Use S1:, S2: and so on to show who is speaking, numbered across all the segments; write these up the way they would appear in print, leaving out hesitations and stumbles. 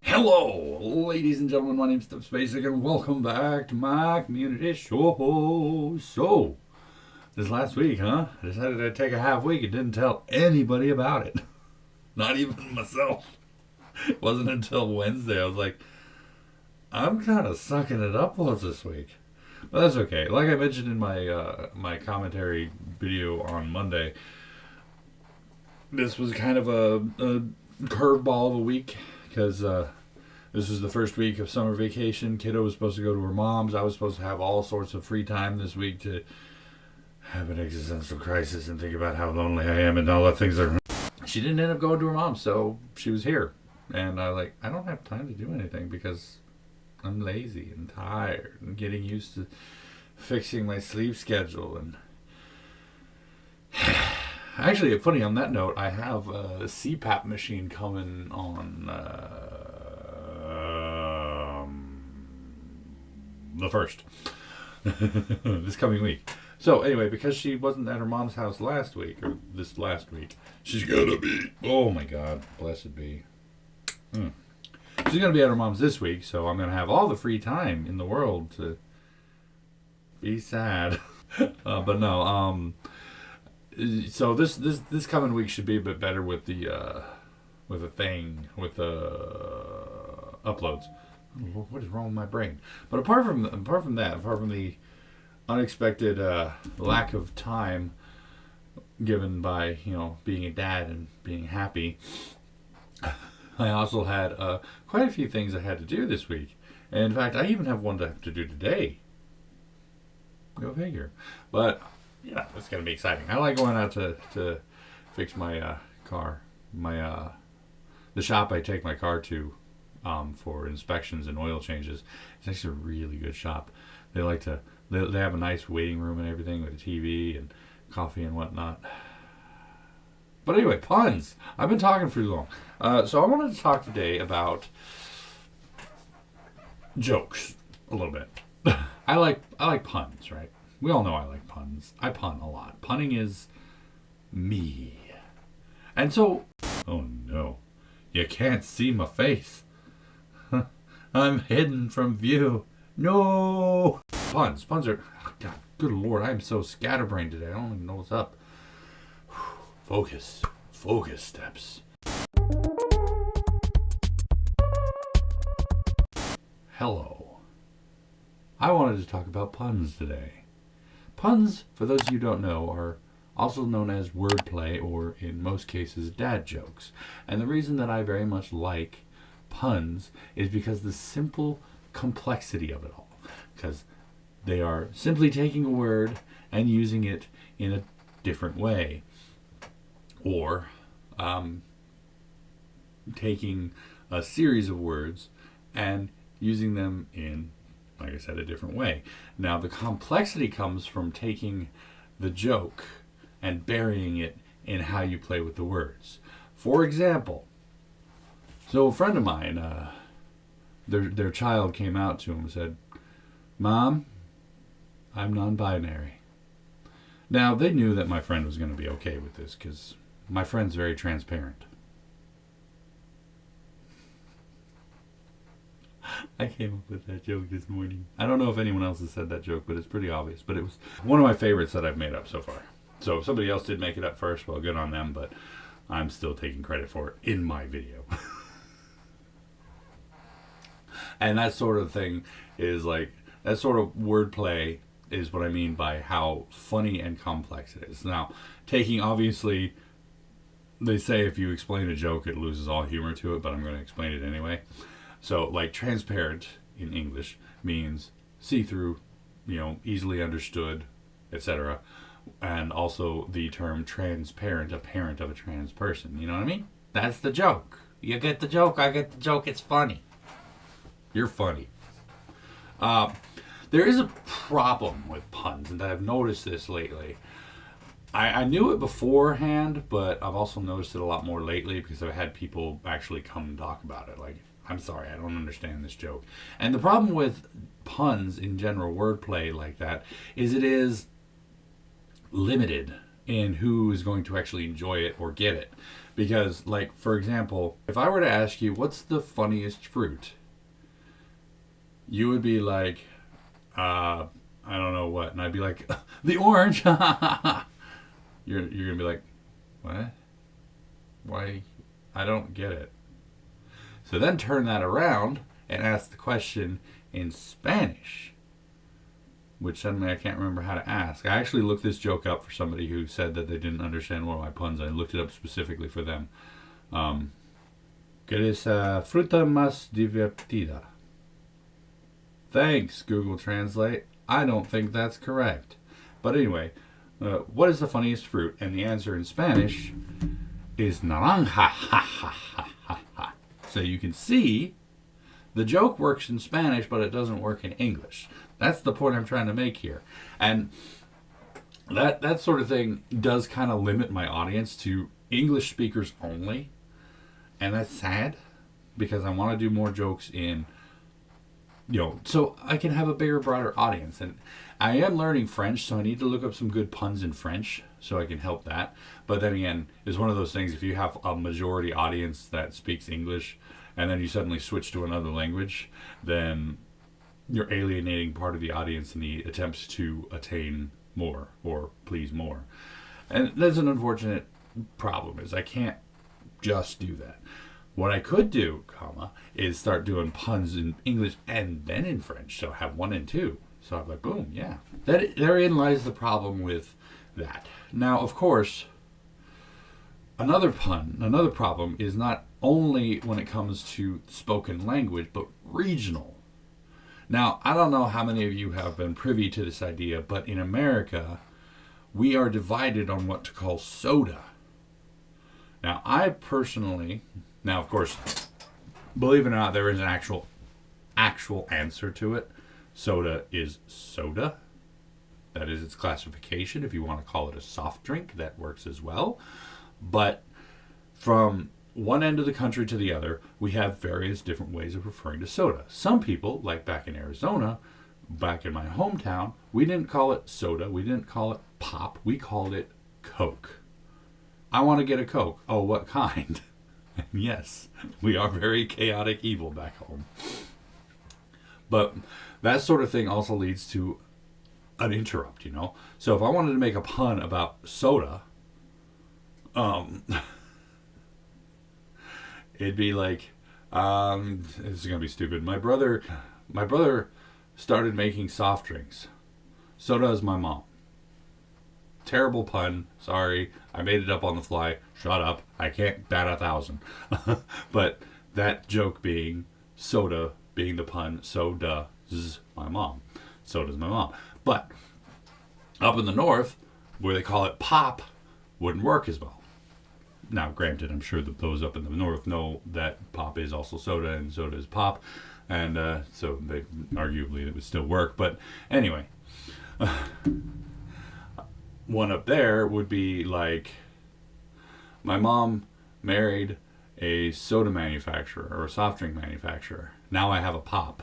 S1: Hello, ladies and gentlemen, my name's StepsBasic and welcome back to my community show. So, this last week, I decided to take a half week and didn't tell anybody about it. Not even myself. It wasn't until Wednesday I was like, I'm kind of sucking at uploads this week. But that's okay. Like I mentioned in my commentary video on Monday, this was kind of a curveball of a week because this was the first week of summer vacation. Kiddo was supposed to go to her mom's. I was supposed to have all sorts of free time this week to have an existential crisis and think about how lonely I am and all the things that. She didn't end up going to her mom's, so she was here. And I don't have time to do anything because I'm lazy and tired and getting used to fixing my sleep schedule. And actually, funny on that note, I have a CPAP machine coming on the 1st. This coming week. So anyway, because she wasn't at her mom's house last week, or this last week, she's gonna be, oh my God, blessed be. She's gonna be at her mom's this week, so I'm gonna have all the free time in the world to be sad. But no, so this coming week should be a bit better with the uploads. What is wrong with my brain? But apart from the unexpected lack of time given by being a dad and being happy, I also had quite a few things I had to do this week. And in fact, I even have one to have to do today. Go figure. But it's gonna be exciting. I like going out to fix my car. The shop I take my car to for inspections and oil changes. It's actually a really good shop. They have a nice waiting room and everything with a TV and coffee and whatnot. But anyway, puns. I've been talking for too long. So I wanted to talk today about jokes a little bit. I like puns, right? We all know I like puns. I pun a lot. Punning is me. And so, oh no, you can't see my face. I'm hidden from view. No! Puns are, God, good Lord, I am so scatterbrained today. I don't even know what's up. Focus, Steps. Hello. I wanted to talk about puns today. Puns, for those of you who don't know, are also known as wordplay, or in most cases, dad jokes. And the reason that I very much like puns is because the simple complexity of it all. Because they are simply taking a word and using it in a different way. Or taking a series of words and using them in, like I said, a different way. Now, the complexity comes from taking the joke and burying it in how you play with the words. For example, so a friend of mine, their child came out to him and said, "Mom, I'm non-binary." Now, they knew that my friend was going to be okay with this because my friend's very transparent. I came up with that joke this morning. I don't know if anyone else has said that joke, but it's pretty obvious. But it was one of my favorites that I've made up so far. So if somebody else did make it up first, well, good on them, but I'm still taking credit for it in my video. And that sort of thing is that sort of wordplay is what I mean by how funny and complex it is. Now, obviously, they say if you explain a joke, it loses all humor to it, but I'm going to explain it anyway. So, transparent in English means see-through, easily understood, etc. And also the term transparent, a parent of a trans person. You know what I mean? That's the joke. You get the joke, I get the joke, it's funny. You're funny. There is a problem with puns, and I've noticed this lately. I knew it beforehand, but I've also noticed it a lot more lately because I've had people actually come and talk about it. I'm sorry, I don't understand this joke. And the problem with puns in general, wordplay like that, is it is limited in who is going to actually enjoy it or get it. Because, like, for example, if I were to ask you, what's the funniest fruit? You would be like, I don't know what. And I'd be like, the orange. You're going to be like, what? Why? I don't get it. So then turn that around and ask the question in Spanish, which suddenly I can't remember how to ask. I actually looked this joke up for somebody who said that they didn't understand one of my puns. I looked it up specifically for them. ¿Qué es fruta más divertida? Thanks, Google Translate. I don't think that's correct. But anyway, what is the funniest fruit? And the answer in Spanish is naranja. So you can see the joke works in Spanish, but it doesn't work in English. That's the point I'm trying to make here. And that sort of thing does kind of limit my audience to English speakers only. And that's sad, because I want to do more jokes in, so I can have a bigger, broader audience. And I am learning French, so I need to look up some good puns in French so I can help that. But then again, it's one of those things, if you have a majority audience that speaks English and then you suddenly switch to another language, then you're alienating part of the audience in the attempts to attain more or please more. And that's an unfortunate problem, is I can't just do that. What I could do, is start doing puns in English and then in French. So have one and two. So I'm like, boom, yeah. Therein lies the problem with that. Now, of course, another problem is not only when it comes to spoken language, but regional. Now, I don't know how many of you have been privy to this idea, but in America, we are divided on what to call soda. Now, I personally, of course, believe it or not, there is an actual answer to it. Soda is soda. That is its classification. If you want to call it a soft drink, that works as well. But from one end of the country to the other, we have various different ways of referring to soda. Some people, like back in Arizona, back in my hometown, we didn't call it soda. We didn't call it pop. We called it Coke. I want to get a Coke. Oh, what kind? Yes, we are very chaotic evil back home. But that sort of thing also leads to an interrupt, So if I wanted to make a pun about soda, it'd be like, this is going to be stupid. My brother started making soft drinks. So does my mom. Terrible pun. Sorry. I made it up on the fly. Shut up. I can't bat 1,000. But that joke being soda being the pun, so does my mom. So does my mom. But up in the north, where they call it pop, wouldn't work as well. Now, granted, I'm sure that those up in the north know that pop is also soda and soda is pop. And so they arguably it would still work. But anyway, one up there would be like, my mom married a soda manufacturer or a soft drink manufacturer. Now I have a pop.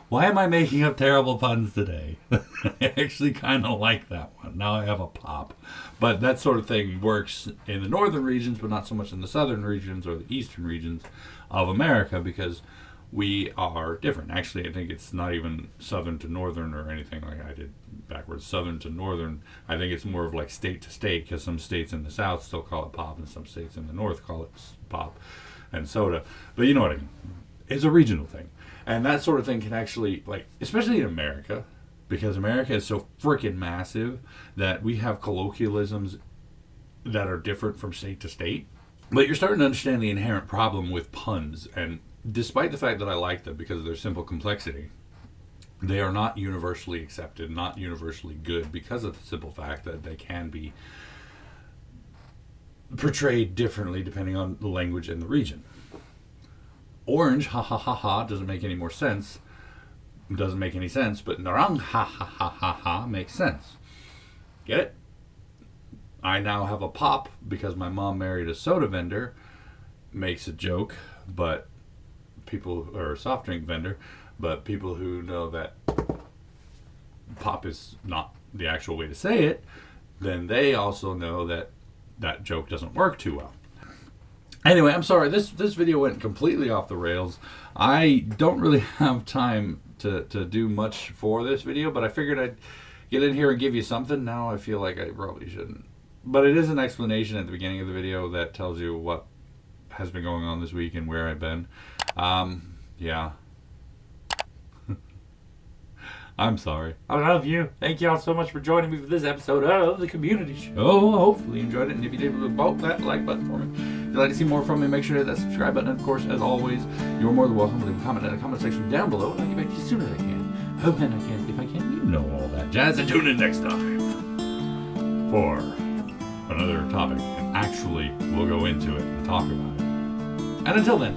S1: Why am I making up terrible puns today? I actually kind of like that one. Now I have a pop. But that sort of thing works in the northern regions, but not so much in the southern regions or the eastern regions of America, because we are different. Actually, I think it's not even southern to northern or anything like I did backwards. Southern to northern, I think it's more of like state to state, because some states in the south still call it pop and some states in the north call it pop and soda. But you know what I mean. It's a regional thing. And that sort of thing can actually, like, especially in America, because America is so freaking massive that we have colloquialisms that are different from state to state. But you're starting to understand the inherent problem with puns. And despite the fact that I like them because of their simple complexity, they are not universally accepted, not universally good, because of the simple fact that they can be portrayed differently depending on the language and the region. Orange, ha ha ha ha, doesn't make any more sense. Doesn't make any sense, but naranja, ha ha ha ha ha, makes sense. Get it? I now have a pop because my mom married a soda vendor. Makes a joke, but people, or a soft drink vendor, but people who know that pop is not the actual way to say it, then they also know that that joke doesn't work too well. Anyway, I'm sorry, this video went completely off the rails. I don't really have time to do much for this video, but I figured I'd get in here and give you something. Now I feel like I probably shouldn't. But it is an explanation at the beginning of the video that tells you what has been going on this week and where I've been. Yeah. I'm sorry. I love you. Thank y'all so much for joining me for this episode of The Community Show. Hopefully you enjoyed it. And if you did, vote that like button for me. If you'd like to see more from me, make sure to hit that subscribe button. And of course, as always, you're more than welcome to leave a comment in the comment section down below. And I'll get back to you as soon as I can. Oh, and I can, if I can, you know all that jazz. And tune in next time for another topic. And actually, we'll go into it and talk about it. And until then,